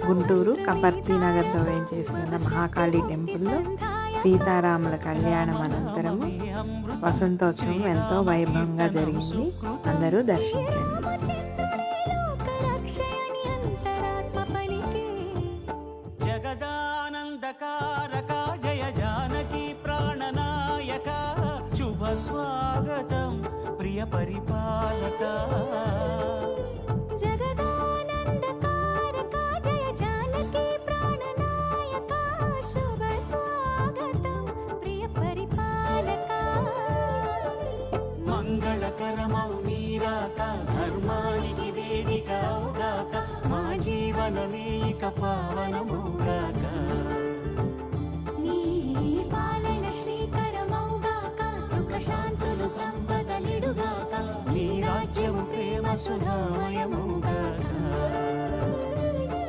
గుంటూరు కపర్తి నగర్లో వేయించేసిన మహాకాళి టెంపుల్లో సీతారాముల కళ్యాణం అనంతరము వసంతోత్సవం ఎంతో వైభవంగా జరిగింది. అందరూ దర్శించండి. జగదానందకారక జయ జానకి ప్రాణనాయక శుభ స్వాగతం ప్రియ పరిపాలక. మంగళకరమౌ నీరాక ధర్మానికి వేదిక అవుగాక మా జీవనమే ఇక పావనమౌగాక. నీ పాలన శ్రీకరమౌగాక సుఖ శాంతులు సంపదలిడుగాక నీ రాజ్యము ప్రేమ సుధామయమౌగాక.